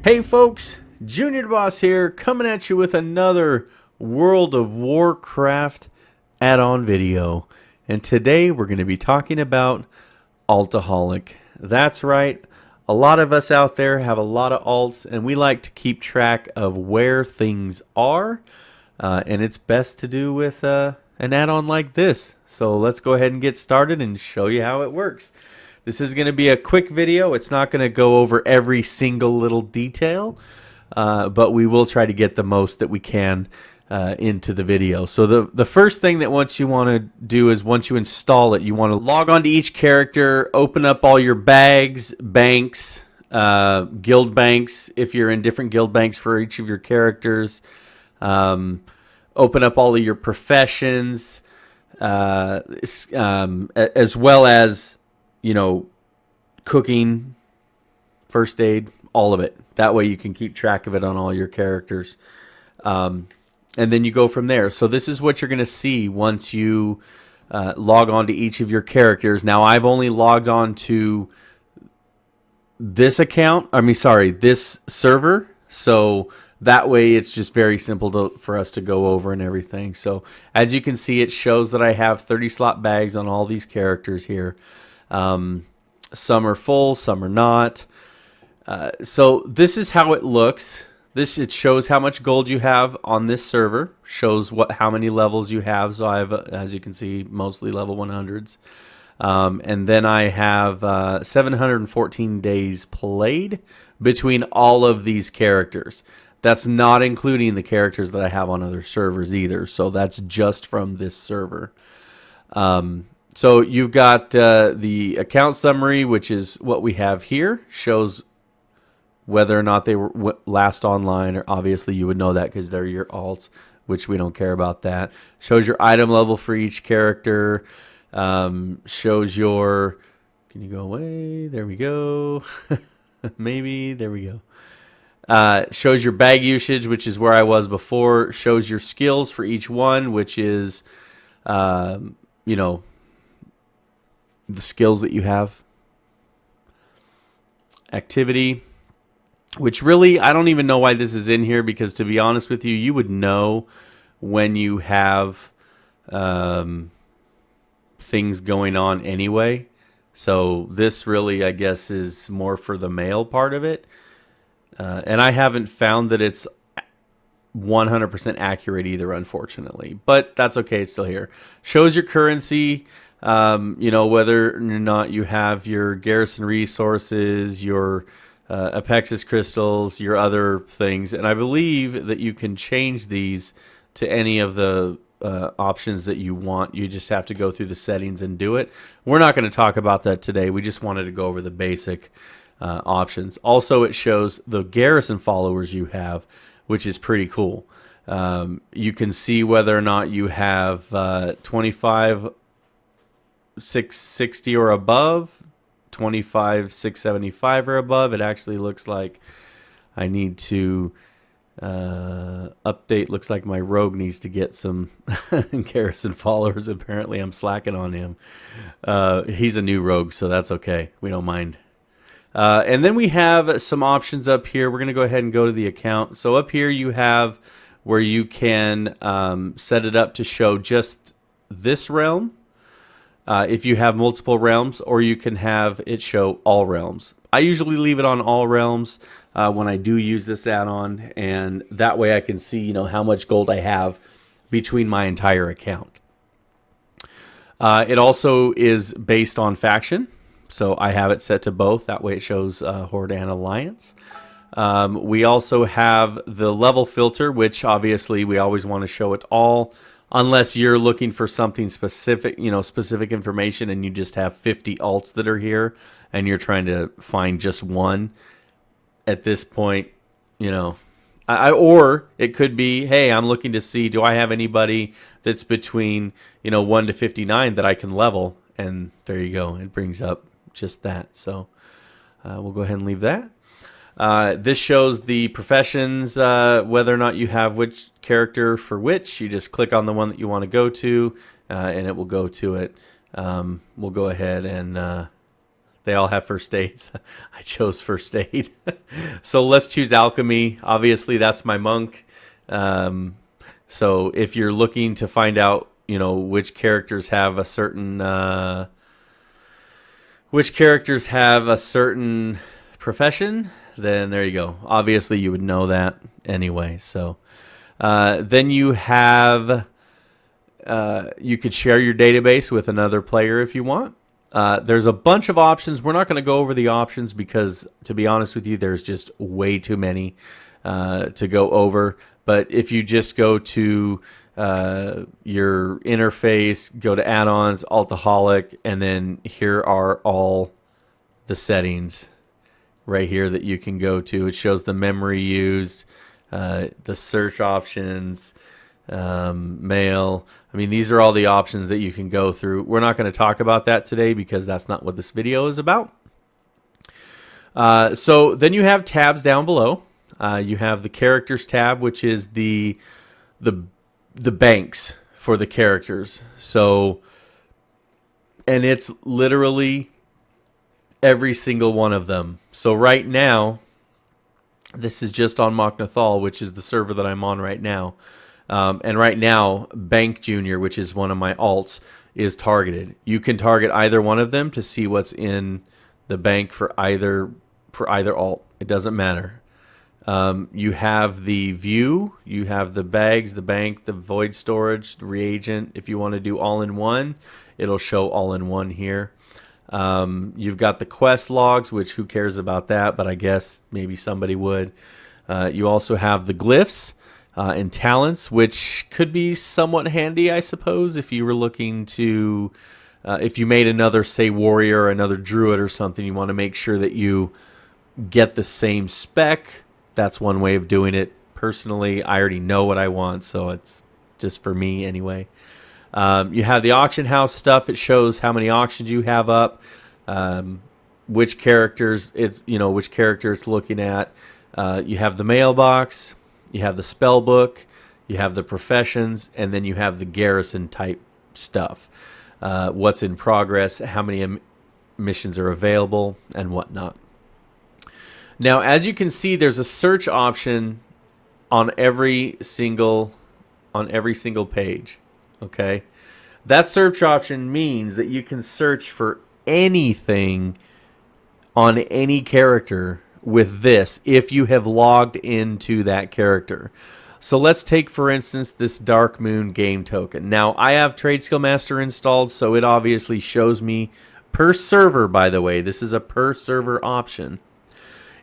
Hey folks, JuniorDeBoss here, coming at you with another World of Warcraft add-on video. And today we're going to be talking about Altoholic. That's right, a lot of us out there have a lot of alts, and we like to keep track of where things are. And it's best to do with an add-on like this. So let's go ahead and get started and show you how it works. This is going to be a quick video. It's not going to go over every single little detail, but we will try to get the most that we can into the video. So the first thing that you want to do is once you install it, you want to log on to each character, open up all your bags, banks, guild banks, if you're in different guild banks for each of your characters. Open up all of your professions, as well as cooking, first aid, all of it. That way you can keep track of it on all your characters. And then you go from there. So this is what you're going to see once you log on to each of your characters. Now, I've only logged on to this this server. So that way it's just very simple for us to go over and everything. So as you can see, it shows that I have 30 slot bags on all these characters here. Some are full, some are not. So this is how it looks. It shows how much gold you have on this server. Shows how many levels you have. So I have, as you can see, mostly level 100s. And then I have 714 days played between all of these characters. That's not including the characters that I have on other servers either. So that's just from this server. So you've got the account summary, which is what we have here. Shows whether or not they were last online, or obviously you would know that because they're your alts, which we don't care about that. Shows your item level for each character. Shows your... Can you go away? There we go. Maybe. There we go. Shows your bag usage, which is where I was before. Shows your skills for each one, which is, the skills that you have. Activity, which really, I don't even know why this is in here, because to be honest with you, you would know when you have things going on anyway. So this really, I guess, is more for the mail part of it. And I haven't found that it's 100% accurate either, unfortunately. But that's okay, it's still here. Shows your currency, whether or not you have your garrison resources, your Apexis crystals, your other things. And I believe that you can change these to any of the options that you want. You just have to go through the settings and do it. We're not going to talk about that today. We just wanted to go over the basic options. Also, it shows the Garrison Followers you have, which is pretty cool. You can see whether or not you have 25 660 or above, 25 675 or above. It actually looks like I need to update. Looks like my rogue needs to get some Garrison Followers. Apparently I'm slacking on him. He's a new rogue, so that's okay. We don't mind. And then we have some options up here. We're going to go ahead and go to the account. So up here you have where you can set it up to show just this realm. If you have multiple realms, or you can have it show all realms. I usually leave it on all realms when I do use this add-on, and that way I can see how much gold I have between my entire account. It also is based on faction, so I have it set to both. That way it shows Horde and Alliance. We also have the level filter, which obviously we always want to show it all. Unless you're looking for something specific, specific information, and you just have 50 alts that are here, and you're trying to find just one. At this point, or it could be, hey, I'm looking to see, do I have anybody that's between, 1 to 59 that I can level? And there you go. It brings up just that. So we'll go ahead and leave that. This shows the professions, whether or not you have which character for which. You just click on the one that you want to go to, and it will go to it. We'll go ahead and They all have first aids. I chose first aid. So let's choose alchemy. Obviously, that's my monk. So if you're looking to find out, you know, which characters have a certain profession, then there you go. Obviously, you would know that anyway. So then you have you could share your database with another player if you want. There's a bunch of options. We're not going to go over the options because, to be honest with you, there's just way too many to go over. But if you just go to your interface, go to add-ons, Altoholic, and then here are all the settings right here that you can go to. It shows the memory used, the search options, mail. I mean, these are all the options that you can go through. We're not going to talk about that today because that's not what this video is about. So then you have tabs down below. You have the characters tab, which is the banks for the characters. So, and it's literally every single one of them. So right now, this is just on Moknathal, which is the server that I'm on right now. And right now, Bank Junior, which is one of my alts, is targeted. You can target either one of them to see what's in the bank for either alt. It doesn't matter. You have the view, you have the bags, the bank, the void storage, the reagent. If you want to do all in one, it'll show all in one here. You've got the quest logs, which who cares about that, but I guess maybe somebody would. You also have the glyphs and talents, which could be somewhat handy, I suppose, if you were looking to, if you made another, say, warrior or another druid or something, you want to make sure that you get the same spec. That's one way of doing it. Personally, I already know what I want, so it's just for me anyway. You have the auction house stuff. It shows how many auctions you have up, which characters it's looking at. You have the mailbox, you have the spell book, you have the professions, and then you have the garrison type stuff. What's in progress, how many missions are available, and whatnot. Now, as you can see, there's a search option on every single page. Okay, that search option means that you can search for anything on any character with this if you have logged into that character. So let's take, for instance, this Dark Moon game token. Now, I have Trade Skill Master installed, so it obviously shows me per server, by the way. This is a per server option.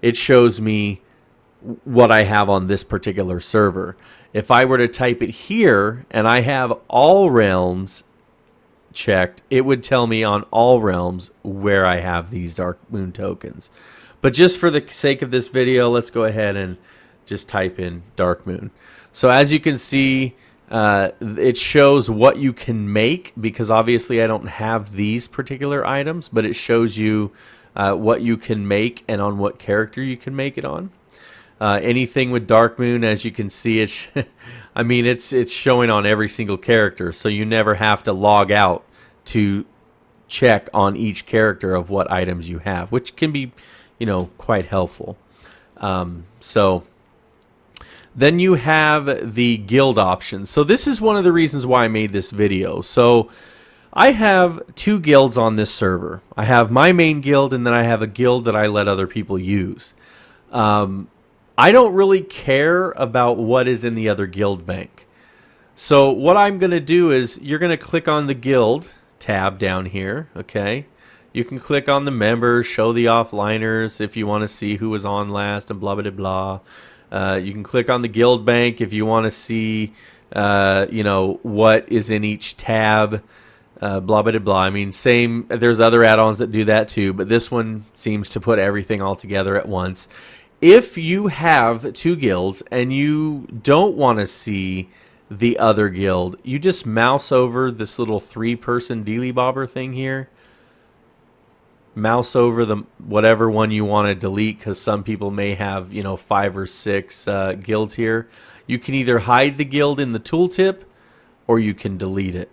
It shows me what I have on this particular server. If I were to type it here and I have all realms checked, it would tell me on all realms where I have these Dark Moon tokens. But just for the sake of this video, let's go ahead and just type in Dark Moon. So as you can see, it shows what you can make, because obviously I don't have these particular items, but it shows you what you can make and on what character you can make it on. Anything with Dark Moon, as you can see, I mean, it's showing on every single character, so you never have to log out to check on each character of what items you have, which can be, you know, quite helpful. So then you have the guild options. So this is one of the reasons why I made this video. So I have two guilds on this server. I have my main guild, and then I have a guild that I let other people use. I don't really care about what is in the other guild bank. So what I'm going to do is, you're going to click on the guild tab down here, okay? You can click on the members, show the offliners if you want to see who was on last, and blah, blah, blah, blah. You can click on the guild bank if you want to see, you know, what is in each tab, blah, blah, blah, blah. I mean, same, there's other add-ons that do that too, but this one seems to put everything all together at once. If you have two guilds and you don't want to see the other guild, you just mouse over this little 3-person dealy bobber thing here. Mouse over the whatever one you want to delete, because some people may have, you know, 5 or 6 guilds here. You can either hide the guild in the tooltip or you can delete it.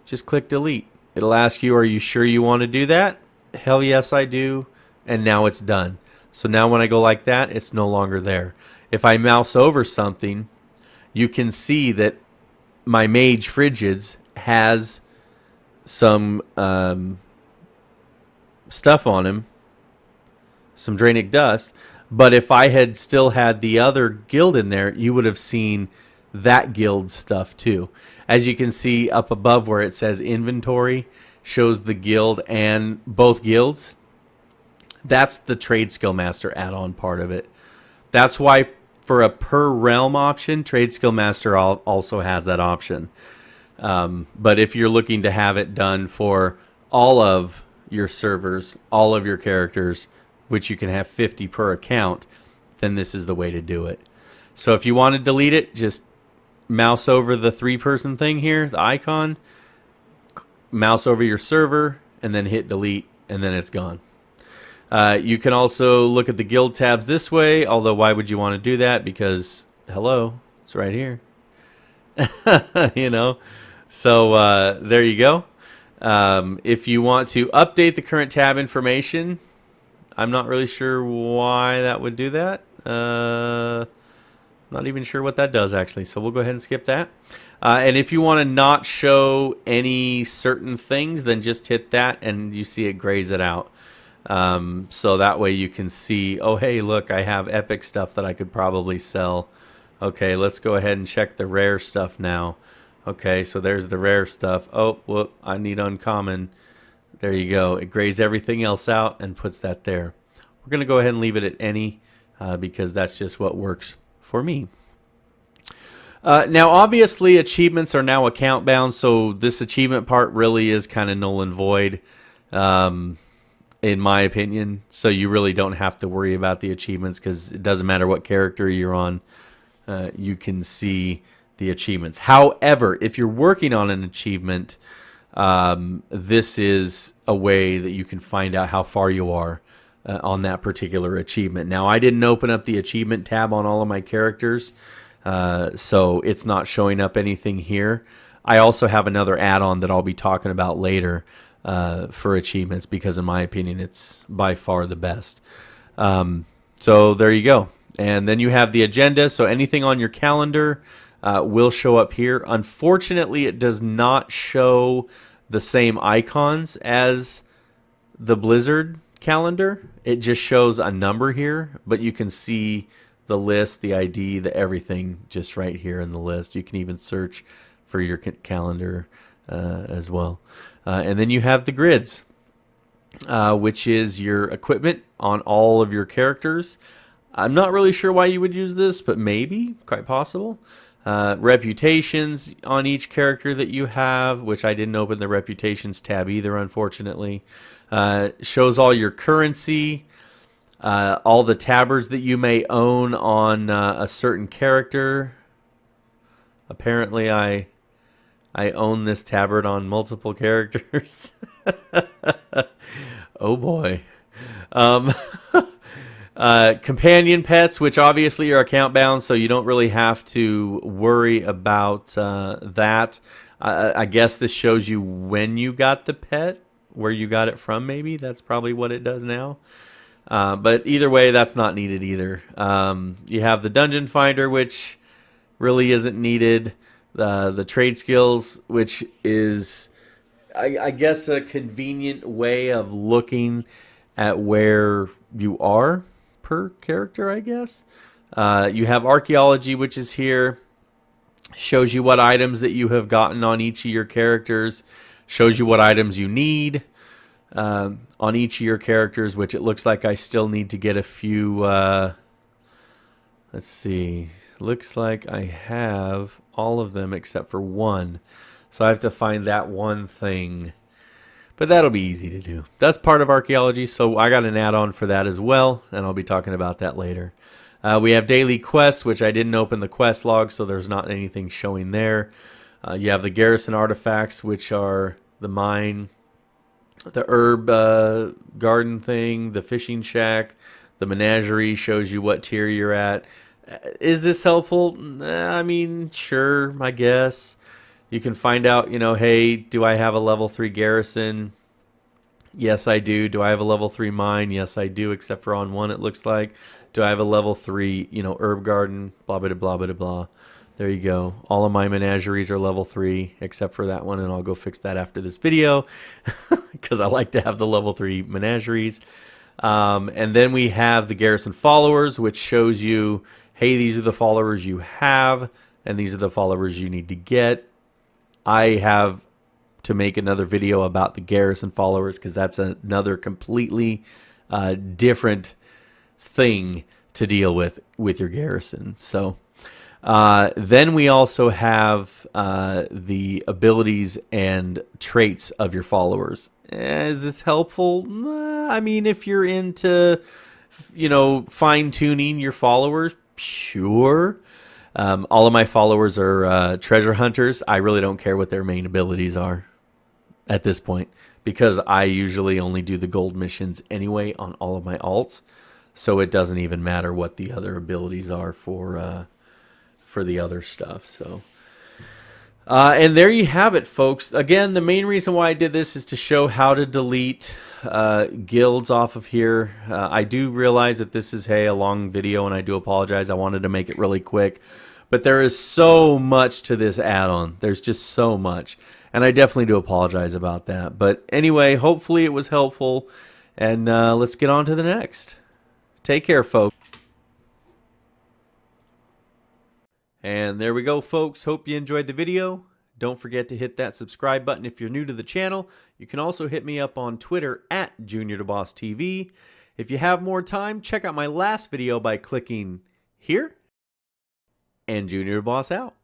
Just click delete. It'll ask you, are you sure you want to do that? Hell yes, I do. And now it's done. So now when I go like that, it's no longer there. If I mouse over something, you can see that my Mage Frigids has some stuff on him, some Draenic Dust. But if I had still had the other guild in there, you would have seen that guild stuff too. As you can see up above where it says inventory, shows the guild and both guilds. That's the Trade Skill Master add-on part of it. That's why for a per realm option, Trade Skill Master also has that option. But if you're looking to have it done for all of your servers, all of your characters, which you can have 50 per account, then this is the way to do it. So if you want to delete it, just mouse over the 3-person thing here, the icon, mouse over your server, and then hit delete, and then it's gone. You can also look at the guild tabs this way, although why would you want to do that? Because, hello, it's right here. You know, so there you go. If you want to update the current tab information, I'm not really sure why that would do that. Not even sure what that does, actually. So we'll go ahead and skip that. And if you want to not show any certain things, then just hit that and you see it grays it out. So that way you can see, oh, hey, look, I have epic stuff that I could probably sell. Okay, let's go ahead and check the rare stuff now. Okay, so there's the rare stuff. Oh, whoop, I need uncommon. There you go. It grays everything else out and puts that there. We're going to go ahead and leave it at any because that's just what works for me. Now, obviously, achievements are now account bound, so this achievement part really is kind of null and void, in my opinion. So you really don't have to worry about the achievements because it doesn't matter what character you're on. You can see the achievements. However, if you're working on an achievement, this is a way that you can find out how far you are on that particular achievement. Now, I didn't open up the achievement tab on all of my characters, so it's not showing up anything here. I also have another add-on that I'll be talking about later for achievements because, in my opinion, it's by far the best. So there you go. And then you have the agenda, so anything on your calendar will show up here. Unfortunately, it does not show the same icons as the Blizzard calendar. It just shows a number here, but you can see the list, the ID, the everything just right here in the list. You can even search for your calendar as well. And then you have the grids, which is your equipment on all of your characters. I'm not really sure why you would use this, but maybe, quite possible. Reputations on each character that you have, which I didn't open the reputations tab either, unfortunately. Shows all your currency, all the tabards that you may own on a certain character. Apparently, I own this tabard on multiple characters. Oh boy. Companion pets, which obviously are account bound, so you don't really have to worry about that. I guess this shows you when you got the pet, where you got it from, maybe. That's probably what it does now. But either way, that's not needed either. You have the Dungeon Finder, which really isn't needed. The Trade Skills, which is, I guess, a convenient way of looking at where you are per character, I guess. You have Archaeology, which is here. Shows you what items that you have gotten on each of your characters. Shows you what items you need on each of your characters, which it looks like I still need to get a few. Let's see. Looks like I have all of them except for one. So I have to find that one thing. But that'll be easy to do. That's part of Archaeology, so I got an add-on for that as well, and I'll be talking about that later. We have daily quests, which I didn't open the quest log, so there's not anything showing there. You have the Garrison artifacts, which are the mine, the herb garden thing, the fishing shack, the menagerie shows you what tier you're at. Is this helpful? I mean, sure, I guess. You can find out, you know, hey, do I have a level 3 Garrison? Yes, I do. Do I have a level 3 mine? Yes, I do, except for on one, it looks like. Do I have a level 3, you know, herb garden? Blah, blah, blah, blah, blah. There you go. All of my menageries are level 3, except for that one, and I'll go fix that after this video because I like to have the level 3 menageries. And then we have the Garrison Followers, which shows you, hey, these are the followers you have, and these are the followers you need to get. I have to make another video about the Garrison Followers because that's another completely different thing to deal with your garrison. So then we also have the abilities and traits of your followers. Is this helpful? I mean, if you're into, you know, fine-tuning your followers, sure. All of my followers are treasure hunters. I really don't care what their main abilities are at this point because I usually only do the gold missions anyway on all of my alts. So it doesn't even matter what the other abilities are for the other stuff. So, and there you have it, folks. Again, the main reason why I did this is to show how to delete guilds off of here. I do realize that this is, hey, a long video, and I do apologize. I wanted to make it really quick. But there is so much to this add-on. There's just so much. And I definitely do apologize about that. But anyway, hopefully it was helpful. And let's get on to the next. Take care, folks. And there we go, folks. Hope you enjoyed the video. Don't forget to hit that subscribe button if you're new to the channel. You can also hit me up on Twitter at JuniorDeBoss TV. If you have more time, check out my last video by clicking here. And JuniorDeBoss out.